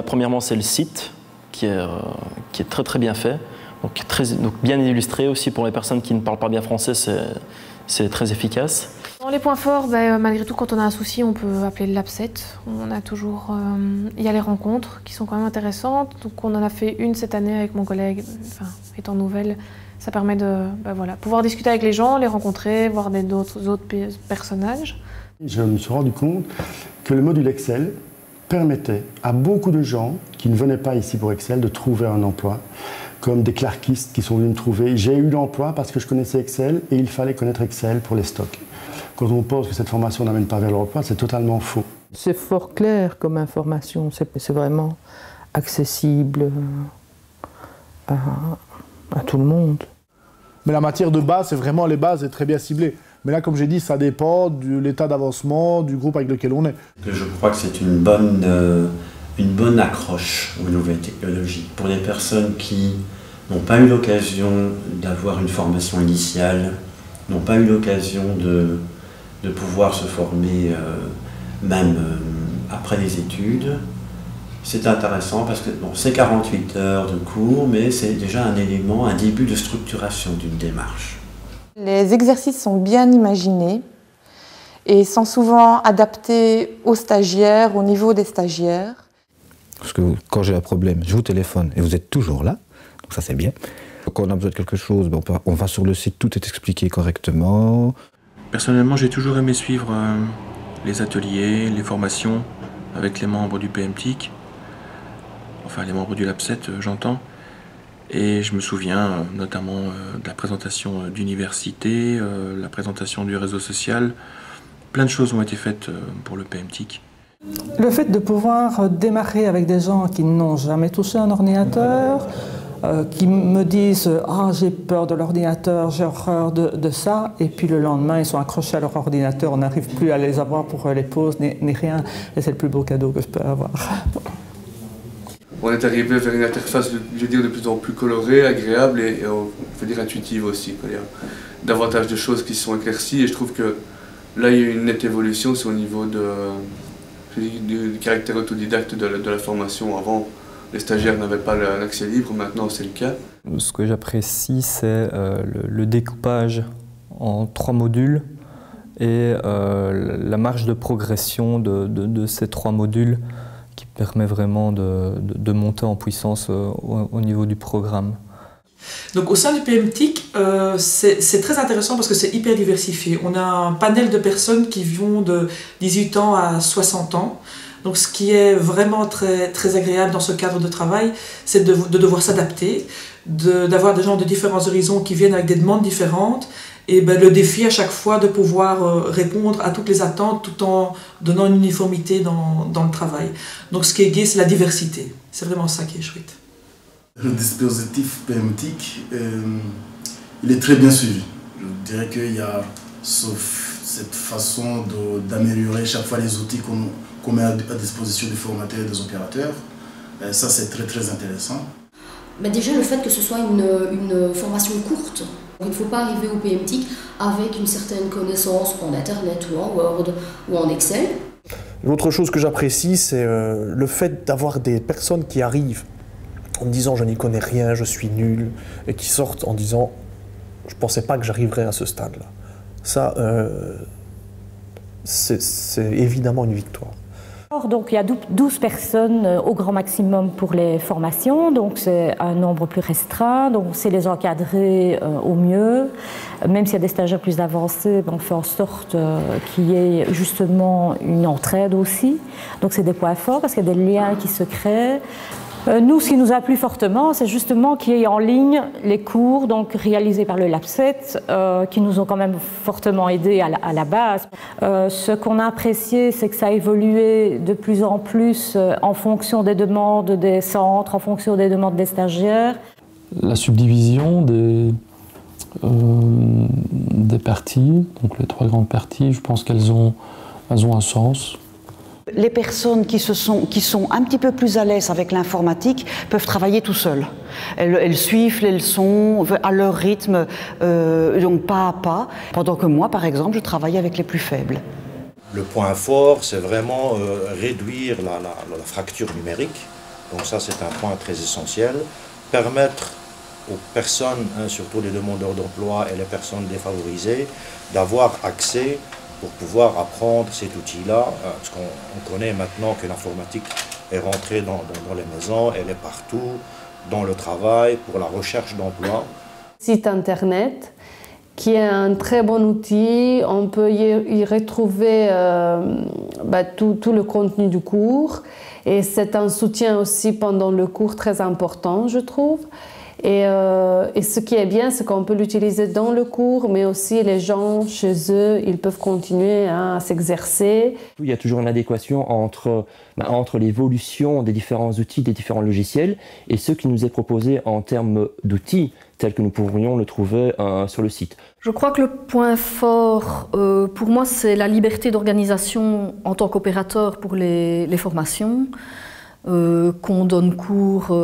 Premièrement, c'est le site qui est très très bien fait, donc bien illustré aussi pour les personnes qui ne parlent pas bien français, c'est très efficace. Dans les points forts, malgré tout, quand on a un souci, on peut appeler le LabSet. On a toujours, il y a les rencontres qui sont quand même intéressantes. Donc on en a fait une cette année avec mon collègue, étant nouvelle. Ça permet de pouvoir discuter avec les gens, les rencontrer, voir d'autres personnages. Je me suis rendu compte que le module Excel permettait à beaucoup de gens qui ne venaient pas ici pour Excel de trouver un emploi, comme des clarkistes qui sont venus me trouver. J'ai eu l'emploi parce que je connaissais Excel et il fallait connaître Excel pour les stocks. Quand on pense que cette formation n'amène pas vers l'emploi, c'est totalement faux. C'est fort clair comme information, c'est vraiment accessible à tout le monde. Mais la matière de base, c'est vraiment les bases et très bien ciblées. Mais là, comme j'ai dit, ça dépend de l'état d'avancement du groupe avec lequel on est. Je crois que c'est une bonne accroche aux nouvelles technologies. Pour les personnes qui n'ont pas eu l'occasion d'avoir une formation initiale, n'ont pas eu l'occasion de pouvoir se former même après les études, c'est intéressant parce que c'est 48 heures de cours, mais c'est déjà un élément, un début de structuration d'une démarche. Les exercices sont bien imaginés et sont souvent adaptés aux stagiaires, au niveau des stagiaires. Parce que quand j'ai un problème, je vous téléphone et vous êtes toujours là, donc ça c'est bien. Quand on a besoin de quelque chose, on va sur le site, tout est expliqué correctement. Personnellement, j'ai toujours aimé suivre les ateliers, les formations avec les membres du PMTIC, enfin les membres du LabSet, j'entends. Et je me souviens notamment de la présentation d'université, la présentation du réseau social. Plein de choses ont été faites pour le PMTIC. Le fait de pouvoir démarrer avec des gens qui n'ont jamais touché un ordinateur, qui me disent « Ah, j'ai peur de l'ordinateur, j'ai horreur de ça », et puis le lendemain, ils sont accrochés à leur ordinateur, on n'arrive plus à les avoir pour les pauses, ni rien, et c'est le plus beau cadeau que je peux avoir. On est arrivé vers une interface, je veux dire, de plus en plus colorée, agréable et on peut dire intuitive aussi. Il y a davantage de choses qui sont éclaircies et je trouve que là, il y a une nette évolution, c'est au niveau du caractère autodidacte de la formation. Avant, les stagiaires n'avaient pas l'accès libre, maintenant c'est le cas. Ce que j'apprécie, c'est le découpage en 3 modules et la marge de progression de ces 3 modules qui permet vraiment de monter en puissance au niveau du programme. Donc au sein du PMTIC, c'est très intéressant parce que c'est hyper diversifié. On a un panel de personnes qui vont de 18 ans à 60 ans. Donc ce qui est vraiment très, très agréable dans ce cadre de travail, c'est de devoir s'adapter, d'avoir des gens de différents horizons qui viennent avec des demandes différentes. Et le défi à chaque fois de pouvoir répondre à toutes les attentes tout en donnant une uniformité dans le travail. Donc ce qui est gai, c'est la diversité. C'est vraiment ça qui est chouette. Le dispositif PMTIC, il est très bien suivi. Je dirais qu'il y a, sauf cette façon d'améliorer chaque fois les outils qu'on met à disposition des formateurs et des opérateurs, ça c'est très très intéressant. Mais déjà le fait que ce soit une formation courte. Il ne faut pas arriver au PMTIC avec une certaine connaissance en Internet ou en Word ou en Excel. Une autre chose que j'apprécie, c'est le fait d'avoir des personnes qui arrivent en me disant « je n'y connais rien, je suis nul » et qui sortent en disant « je ne pensais pas que j'arriverais à ce stade-là ». Ça, c'est évidemment une victoire. Donc il y a 12 personnes au grand maximum pour les formations, donc c'est un nombre plus restreint, donc c'est les encadrer au mieux. Même s'il y a des stagiaires plus avancés, on fait en sorte qu'il y ait justement une entraide aussi. Donc c'est des points forts parce qu'il y a des liens qui se créent. Nous, ce qui nous a plu fortement, c'est justement qu'il y ait en ligne les cours donc, réalisés par le LabSet, qui nous ont quand même fortement aidés à la base. Ce qu'on a apprécié, c'est que ça a évolué de plus en plus en fonction des demandes des centres, en fonction des demandes des stagiaires. La subdivision des parties, donc les 3 grandes parties, je pense qu'elles ont un sens. Les personnes qui sont un petit peu plus à l'aise avec l'informatique peuvent travailler tout seules. Elles suivent les leçons à leur rythme, donc pas à pas, pendant que moi, par exemple, je travaille avec les plus faibles. Le point fort, c'est vraiment réduire la fracture numérique Donc ça, c'est un point très essentiel. Permettre aux personnes, surtout les demandeurs d'emploi et les personnes défavorisées, d'avoir accès pour pouvoir apprendre cet outil-là, parce qu'on connaît maintenant que l'informatique est rentrée dans les maisons, elle est partout, dans le travail, pour la recherche d'emploi. Site internet, qui est un très bon outil, on peut y retrouver tout le contenu du cours, et c'est un soutien aussi pendant le cours très important, je trouve. Et ce qui est bien, c'est qu'on peut l'utiliser dans le cours, mais aussi les gens chez eux, ils peuvent continuer à s'exercer. Il y a toujours une adéquation entre l'évolution des différents outils, des différents logiciels, et ce qui nous est proposé en termes d'outils, tels que nous pourrions le trouver sur le site. Je crois que le point fort, pour moi, c'est la liberté d'organisation en tant qu'opérateur pour les formations, qu'on donne cours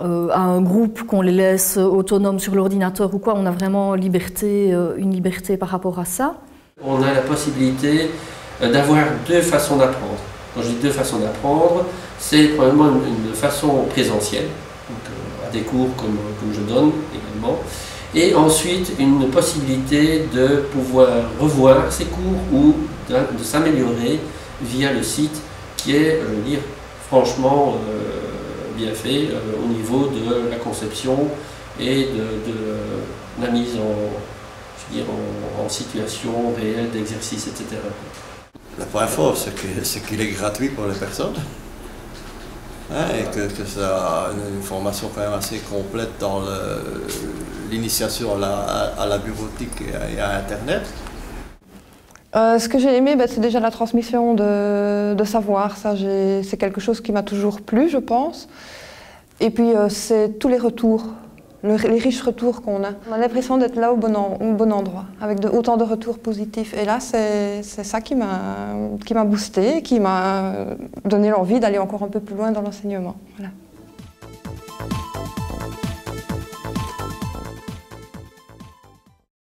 à un groupe, qu'on les laisse autonomes sur l'ordinateur ou quoi, on a vraiment une liberté par rapport à ça. On a la possibilité d'avoir deux façons d'apprendre. Quand je dis deux façons d'apprendre, c'est probablement une façon présentielle, donc à des cours comme je donne également, et ensuite une possibilité de pouvoir revoir ces cours ou de s'améliorer via le site qui est, je veux dire, franchement bien fait au niveau de la conception et de la mise en situation réelle d'exercice, etc. Le point fort, c'est qu'il est gratuit pour les personnes, et que c'est une formation quand même assez complète dans l'initiation à la bureautique et à Internet. Ce que j'ai aimé, c'est déjà la transmission de savoir. Ça, c'est quelque chose qui m'a toujours plu, je pense. Et puis, c'est tous les retours, les riches retours qu'on a. On a l'impression d'être là au bon endroit, avec autant de retours positifs. Et là, c'est ça qui m'a boosté, qui m'a donné l'envie d'aller encore un peu plus loin dans l'enseignement. Voilà.